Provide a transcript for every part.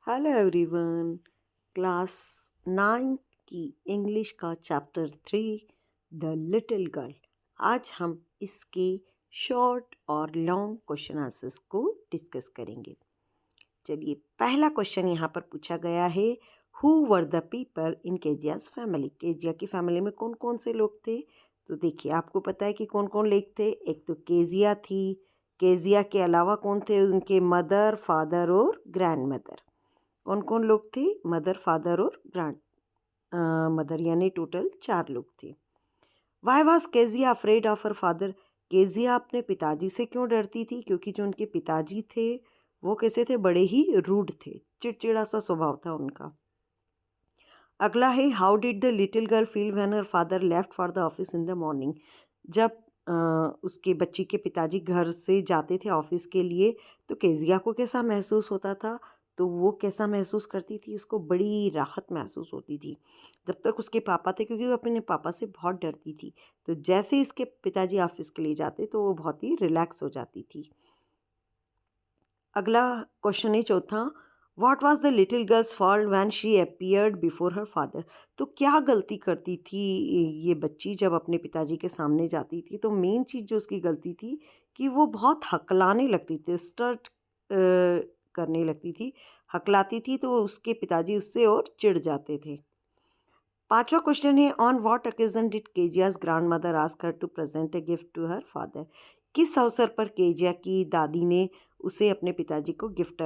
Hello everyone. Class 9 की English का chapter 3 the little girl. आज हम इसके शॉर्ट और लॉन्ग क्वेश्चन आंसर्स को डिस्कस करेंगे। चलिए, पहला क्वेश्चन यहाँ पर पूछा गया है, who were the people in Keziah's family. Kezia की फैमिली में कौन कौन से लोग थे? तो देखिए, आपको पता है कि कौन कौन लोग थे। एक तो केजिया थी। केजिया के अलावा कौन थे? उनके मदर, फादर और ग्रैंड मदर। कौन कौन लोग थे? मदर, फादर और ग्रैंड मदर, यानी टोटल 4 लोग थे। Why was Kezia afraid of her father. Kezia अपने पिताजी से क्यों डरती थी? क्योंकि जो उनके पिताजी थे वो कैसे थे? बड़े ही रूड थे, चिड़चिड़ा सा स्वभाव था उनका। अगला है, how did the little girl feel when her father left for the office in the morning. जब उसके बच्ची के पिताजी घर से जाते थे ऑफिस के लिए, तो केजिया को कैसा महसूस होता था? तो वो कैसा महसूस करती थी? उसको बड़ी राहत महसूस होती थी जब तक उसके पापा थे, क्योंकि वो अपने पापा से बहुत डरती थी। तो जैसे ही इसके पिताजी ऑफिस के लिए जाते तो वो बहुत ही रिलैक्स हो जाती थी। अगला क्वेश्चन है चौथा, what was the little girls fault when she appeared before her father. तो क्या गलती करती थी ये बच्ची जब अपने पिताजी के सामने जाती थी? तो मेन चीज़ जो उसकी गलती थी कि वो बहुत हकलाने लगती थी, स्टर्ट करने लगती थी, हकलाती थी, तो उसके पिताजी उससे और चिढ़ जाते थे। पांचवा क्वेश्चन है, on what occasion did Kezia's grand mother ask her to present a gift to her father. किस अवसर पर केजिया की दादी ने उसे अपने पिताजी को गिफ्ट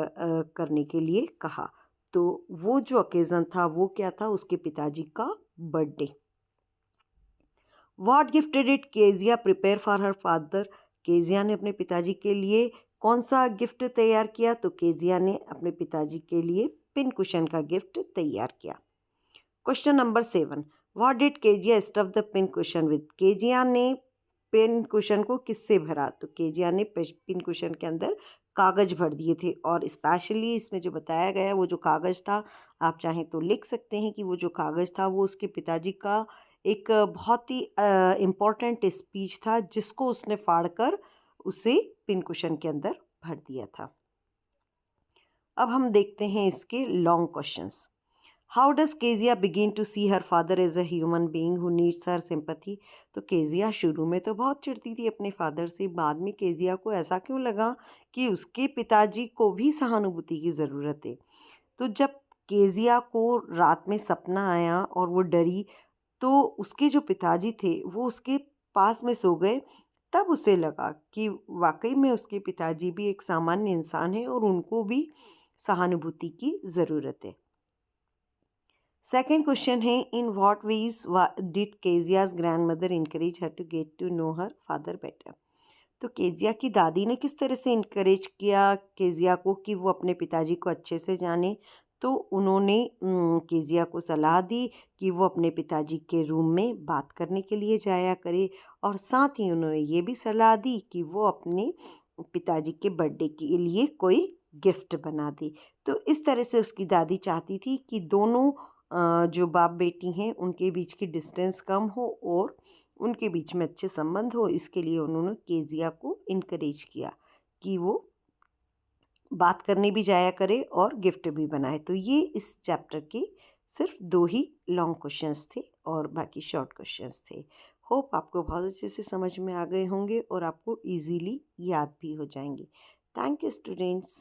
करने के लिए कहा? तो वो जो ओकेजन था वो क्या था? उसके पिताजी का birthday. What gift did Kezia prepare for her father. Kezia ने अपने पिताजी के लिए कौन सा गिफ्ट तैयार किया? तो केजिया ने अपने पिताजी के लिए पिन कुशन का गिफ्ट तैयार किया। Question number 7, what did Kezia stuff the pin cushion with. Kezia ने पिन कुशन को किससे भरा? तो केजिया ने पिन कुशन के अंदर कागज भर दिए थे, और स्पेशली इसमें जो बताया गया वो जो कागज था, आप चाहें तो लिख सकते हैं कि वो जो कागज था वो उसके पिताजी का एक बहुत ही इम्पोर्टेंट स्पीच था, जिसको उसने फाड़कर उसे पिन कुशन के अंदर भर दिया था। अब हम देखते हैं इसके long questions. How does Kezia begin to see her father as a human being who needs her sympathy. तो केजिया शुरू में तो बहुत चिढ़ती थी अपने फादर से, बाद में केजिया को ऐसा क्यों लगा कि उसके पिताजी को भी सहानुभूति की ज़रूरत है। तो जब केजिया को रात में सपना आया और वो डरी, तो उसके जो पिताजी थे वो उसके पास में सो गए। तब उसे लगा कि वाकई में उसके पिताजी भी एक सामान्य इंसान है और उनको भी सहानुभूति की ज़रूरत है। सेकेंड क्वेश्चन है, in what ways did Kezia's grand mother encourage her to get to know her father better. तो केजिया की दादी ने किस तरह से इनकरेज किया केजिया को कि वो अपने पिताजी को अच्छे से जाने? तो उन्होंने केजिया को सलाह दी कि वो अपने पिताजी के रूम में बात करने के लिए जाया करे, और साथ ही उन्होंने ये भी सलाह दी कि वो अपने पिताजी के बर्थडे के लिए कोई गिफ्ट बना दे। तो इस तरह से उसकी दादी चाहती थी कि दोनों जो बाप बेटी हैं उनके बीच की डिस्टेंस कम हो और उनके बीच में अच्छे संबंध हो। इसके लिए उन्होंने केजिया को इनकरेज किया कि वो बात करने भी जाया करे और गिफ्ट भी बनाए। तो ये इस चैप्टर के सिर्फ 2 ही लॉन्ग क्वेश्चंस थे और बाकी शॉर्ट क्वेश्चंस थे। होप आपको बहुत अच्छे से समझ में आ गए होंगे और आपको इजीली याद भी हो जाएंगे। Thank you students.